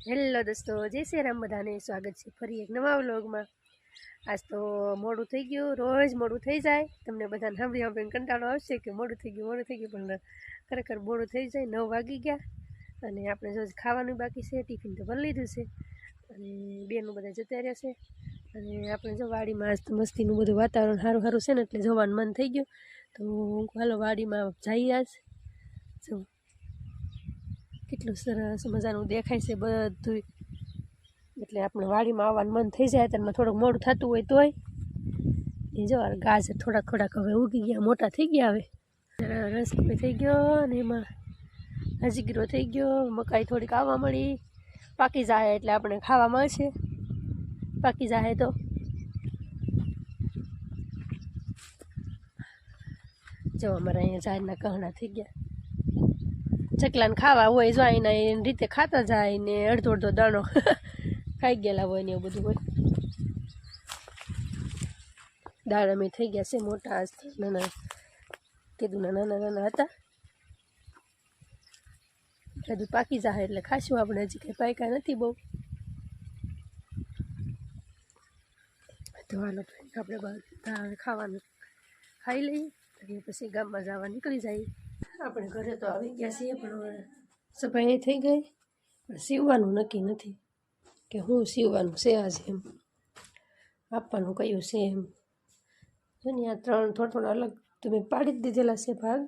Hello દોસ્તો, જય શ્રી રામ. બધાને સ્વાગત છે ફરી એક નવા વ્લોગમાં. આજ તો મોડું થઈ ગયું, રોજ મોડું થઈ જાય. તમને બધાને સાંભળીને કંટાળો આવશે કે મોડું થઈ ગયું પણ ખરેખર મોડું થઈ જાય. 9 વાગી ગયા અને આપણે જો ખાવાનું બાકી છે. ટિફિન તો ભરી લીધું છે અને બેનું બધા જતા રહ્યા છે. અને આપણે જો વાડીમાં આજ તો મસ્તીનું બધું વાતાવરણ સારું સારું છે ને એટલે જવાનું મન થઈ ગયું. તો હાલો વાડીમાં જઈએ. આજ જો કેટલું સરસ મજાનું દેખાય છે બધું, એટલે આપણે વાડીમાં આવવાનું મન થઈ જાય. તેમાં થોડુંક મોડું થતું હોય તોય એ જો ગાજર થોડાક હવે ઉગી ગયા, મોટા થઈ ગયા. હવે રસ થઈ ગયો અને એમાં હજીગરો થઈ ગયો. મકાઈ થોડીક આવવા મળી, પાકી જાય એટલે આપણે ખાવા મળશે. પાકી જાય તો જો અમારે અહીંયા ઝાડના કહણા થઈ ગયા. ચકલાને ખાવા હોય જો એના એની રીતે ખાતા જાય ને અડધો અડધો દાણો ખાઈ ગયેલા હોય ને એવું બધું હોય. દાળ અમે થઈ ગયા છે મોટા, નાના કીધું નાના હતા. બધું પાકી જાય એટલે ખાશું આપણે. હજી કંઈ પાક્યા નથી બહુ. તો હાલો આપણે દાળ ખાવાનું ખાઈ લઈએ અને પછી ગામમાં જવા નીકળી જઈએ. આપણે ઘરે તો આવી ગયા છીએ પણ સફાઈ થઈ ગઈ, પણ સીવવાનું નક્કી નથી કે હું સીવવાનું છે. આજે એમ આપવાનું કયું છે એમ જો ને. આ 3 થોડા અલગ તો મેં પાડી જ દીધેલા છે ભાગ.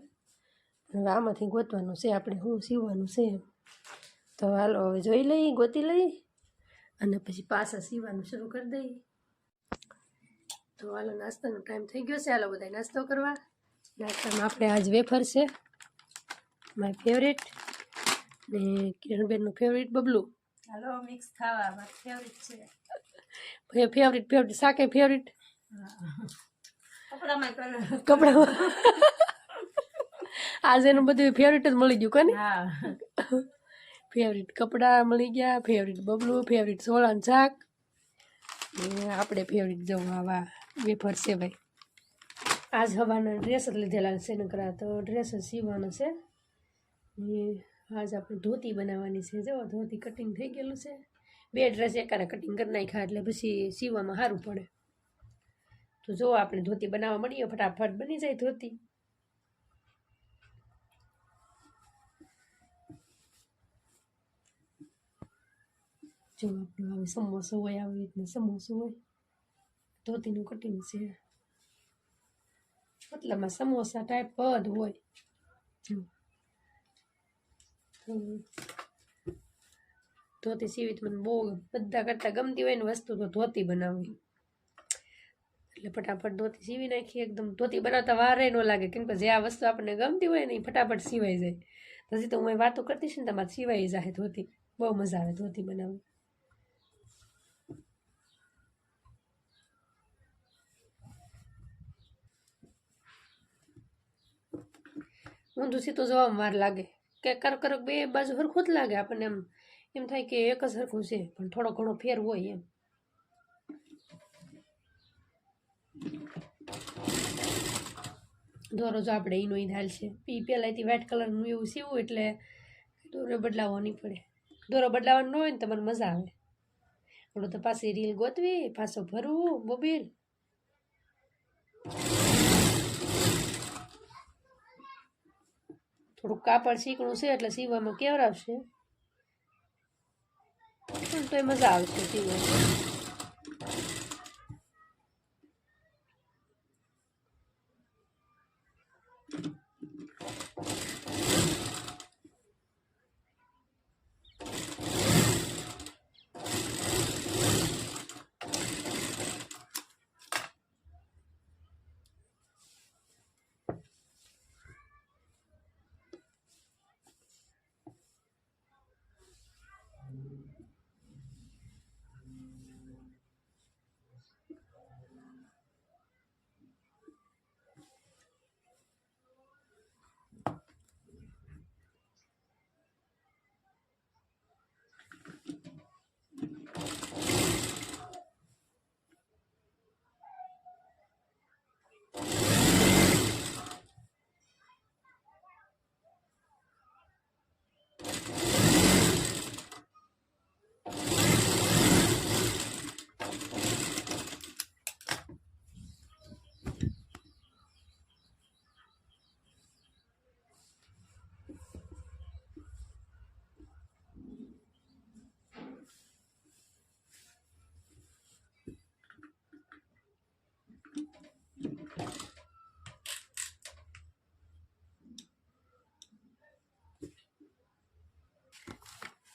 હવે આમાંથી ગોતવાનું છે આપણે શું સીવવાનું છે એમ. તો હાલો હવે જોઈ લઈએ, ગોતી લઈએ અને પછી પાછા સીવવાનું શરૂ કરી દઈએ. તો હાલો નાસ્તાનો ટાઈમ થઈ ગયો છે. હાલો બધા નાસ્તો કરવા. નાસ્તામાં આપણે આજ વેફર છે, માય ફેવરેટ, ને કિરણબેનનું ફેવરેટ બબલું. હાલો મિક્સ ખાવા, મારું ફેવરિટ છે. ફેવરિટ શાકે ફેવરિટ, કપડામાં કપડામાં આજે એનું બધું ફેવરિટ જ મળી ગયું કોને. હા, ફેવરિટ કપડાં મળી ગયા, ફેવરિટ બબલું, ફેવરિટ સોળાનું શાક ને આપણે ફેવરિટ જવું આવા વેફર છે ભાઈ. આજ હવાના ડ્રેસ જ લીધેલા છે નકરા તો ડ્રેસ જ સીવવાનો છે. ને આજ આપણે ધોતી બનાવવાની છે. જો ધોતી કટિંગ થઈ ગયેલું છે. 2 ડ્રેસ એકારે કટિંગ કરી નાખ્યા એટલે પછી સીવવામાં સારું પડે. તો જો આપણે ધોતી બનાવવા મળીએ, ફટાફટ બની જાય ધોતી. જો આપણું આવે સમોસો હોય, આવી રીતના સમોસો હોય. ધોતીનું કટિંગ છે, મતલબમાં સમોસા ટાઈપ જ હોય. જો ધોતી સીવી તો મને બહુ બધા કરતાં ગમતી હોય ને વસ્તુ તો ધોતી બનાવવી. એટલે ફટાફટ ધોતી સીવી નાખી. એકદમ ધોતી બનાવતા વાર ન લાગે, કેમ કે જે આ વસ્તુ આપણને ગમતી હોય ને એ ફટાફટ સીવાઈ જાય. હજી તો હું વાતો કરતી છું ને તમારે સીવાઈ જાય ધોતી. બહુ મજા આવે ધોતી બનાવવી. ઊંધું સીધું જોવામાં વાર લાગે કે કરક 2 બાજુ સરખું જ લાગે આપણને. એમ થાય કે એક જ સરખું છે, પણ થોડો ઘણો ફેર હોય એમ. દોરો જો આપણે એનો ધાલ છે એ પહેલાંથી વ્હાઇટ કલરનું એવું સીવું એટલે દોરો બદલાવવો નહીં પડે. દોરો બદલાવાનો ન હોય ને તો મને મજા આવે. આપણે તો પાછી રીલ ગોતવી, પાછો ભરવું બોબીલ. થોડુંક કાપડ શીકણું છે એટલે સીવામાં કેવરાવશે, પણ તોય મજા આવશે સીવવામાં.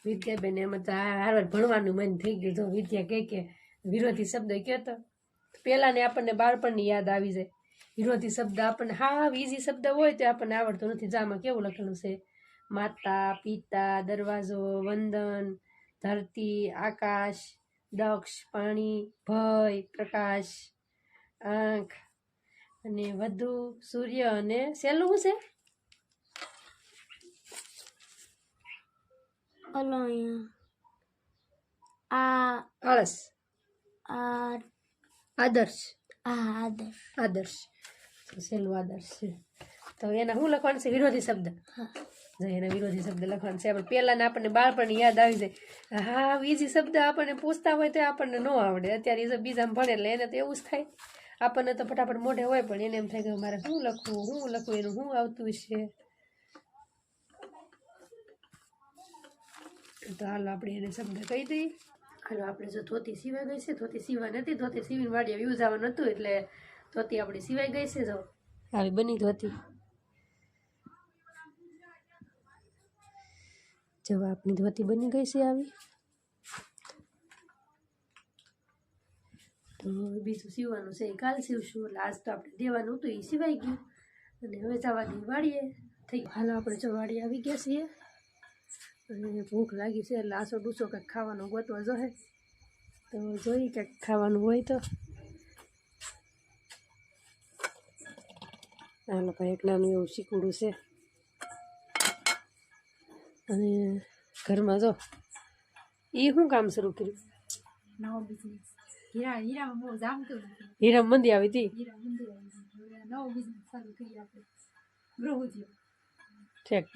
વિદ્યાબેન એમ તો હારવાર ભણવાનું મન થઈ ગયું. તો વિદ્યા કે વિરોધી શબ્દ કહો તો પહેલાંને આપણને બાળપણની યાદ આવી જાય. વિરોધી શબ્દ આપણને હા ઈઝી શબ્દ હોય તો આપણને આવડતો નથી. જામાં કેવું લખેલું છે? માતા, પિતા, દરવાજો, વંદન, ધરતી, આકાશ, દક્ષ, પાણી, ભય, પ્રકાશ, આંખ અને વધુ, સૂર્ય અને સહેલું શું છે? ઓલો અહીંયા આળસ, આ આદર્શ, આદર્શ. આદર્શ. તો સહેલું આદર્શ છે. તો એના શું લખવાનું છે? વિરોધી શબ્દ. જો એના વિરોધી શબ્દ લખવાનું છે. આપણે પહેલાંને આપણને બાળપણની યાદ આવી જાય. હા ઈઝી શબ્દ આપણને પૂછતા હોય તો આપણને ન આવડે. અત્યારે એ બીજામાં ભણે એટલે એને તો એવું જ થાય. આપણને તો ફટાફટ મોઢે હોય પણ એને એમ થાય કે મારે શું લખવું એનું શું આવતું છે. તો હાલો આપણે એને શબ્દ કહી દઈએ. હાલો આપણે જો ધોતી સિવાય ગઈ છે. ધોતી સિવા નથી. ધોતી સીવીને વાડીએ વ્યૂઝ આવવાનું હતું એટલે ધોતી આપણી સિવાય ગઈ છે. જો આવી બની ધોતી. જો આપણી ધોતી બની ગઈ છે આવી. તો બીજું સીવવાનું છે એ કાલ સીવશું. એટલે આજ તો આપણે દેવાનું હતું એ સિવાય ગયું. અને હવે જવા દઈએ વાડીએ થઈ ગયું. હાલો આપણે જો વાડીએ આવી ગયા છીએ. અને ભૂખ લાગી છે એટલે આસો ડૂસો કંઈક ખાવાનું ગોતવા જોઈએ. તો જોઈએ કંઈક ખાવાનું હોય તો. હાલો ભાઈ એક નાનું એવું શીકુડું છે. અને ઘરમાં જો એ શું કામ શરૂ કર્યું? નવો બિઝનેસ. હીરામાં બહુ જામતું નથી. હીરા મંદી આવી હતી. હીરા મંદિર નવો બિઝનેસ ચાલુ કરી આપણે ગૃહઉદ્યોગ. ઠેક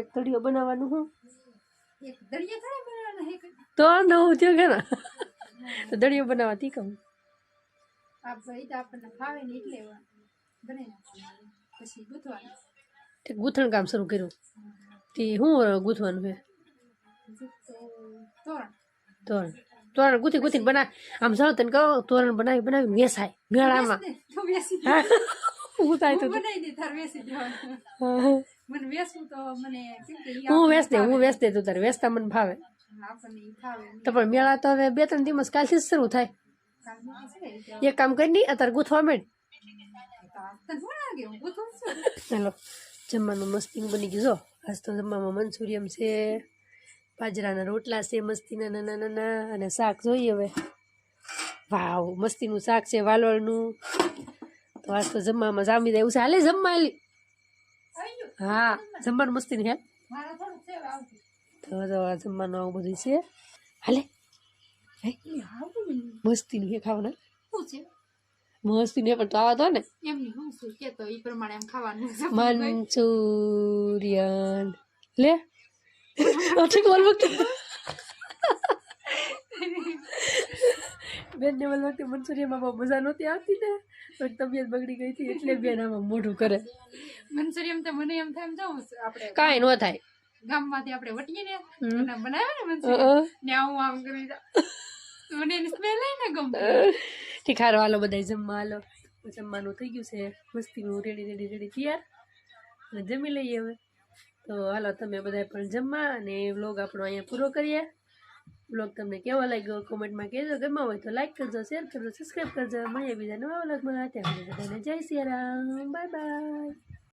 એક તળિયો બનાવવાનું શું? એક દરિયા થોડા બનાવવાના હે કંઈ. તો નવું થયો કે ના? તો દળિયો બનાવવાથી કહું. આપણે તો આપણને ફાવે ને એટલે બનાવી નાખવાનું. પછી ગૂંથવાનું. ઠીક ગૂંથણ કામ શરૂ કર્યું. તે શું ગૂંથવાનું છે? તોરણ તોરણ ગૂંથીને બનાવ. આમ જાઓ તને કહો તોરણ બનાવીને વેસાય મેળામાં. હા હું થાય તો બનાવી દે તાર વેસી જવાનું. મને વેસવું તો મને કેમ કે હું વેચ દે તું તારે વેચતા મને ભાવે. આપણને ઈ ફાવે. તો પણ મેળા તો હવે 2-3 દિવસ કાલથી જ શરૂ થાય. એક કામ કરી નહીં અત્યારે ગૂંથવા માંડ. ચાલો જમવાનું મસ્તીનું બની ગયું. જો આજ તો જમવામાં મંચુરિયમ છે, બાજરાના રોટલા છે મસ્તીના નાના નાના, અને શાક જોઈએ હવે. વાવ મસ્તીનું શાક છે વાલોળનું. તો આજ તો જમવામાં જામી જાય એવું છે. હાલે જમવા આલી. હા જમવાનું મસ્તીનું હે. તો જમવાનું આવું બધું છે. હાલે મસ્તીનું હે ખાવાના. મસ્તીનું હે પણ તો આવા તો ને એમની હું શું કેતો ઈ પ્રમાણે એમ ખાવાનું. મંચુરિયન લે ઠીક બોલ વખતે બેનને બોલ વખતે મંચુરિયનમાં બહુ મજા નહોતી આવતી ને પણ તબિયત બગડી ગઈ હતી એટલે બેન આમાં મોઢું કરે. મંચુરિયમ તો મને એમ થાય એમ જાઉં આપણે કાંઈ ન થાય. ગામમાંથી આપણે વટીએ ને બનાવે ને મંચુરિયમ ને આમ કરી મને એની સ્મેલ લઈને ગમતી. ઠીક હારો હાલો બધા જમવા હાલો. જમવાનું થઈ ગયું છે મસ્તીનું રેડી તૈયાર. અને જમી લઈએ હવે. તો હાલો તમે બધા પણ જમવા અને વ્લોગ આપણો અહીંયા પૂરો કરીએ. વ્લોગ તમને કેવો લાગ્યો કોમેન્ટમાં કહેજો. ગમવા હોય તો લાઈક કરજો, શેર કરજો, સબસ્ક્રાઈબ કરજો. મળીએ બીજા નવા વ્લોગમાં. ત્યાં બધાને જય સિયા રામ. Bye bye.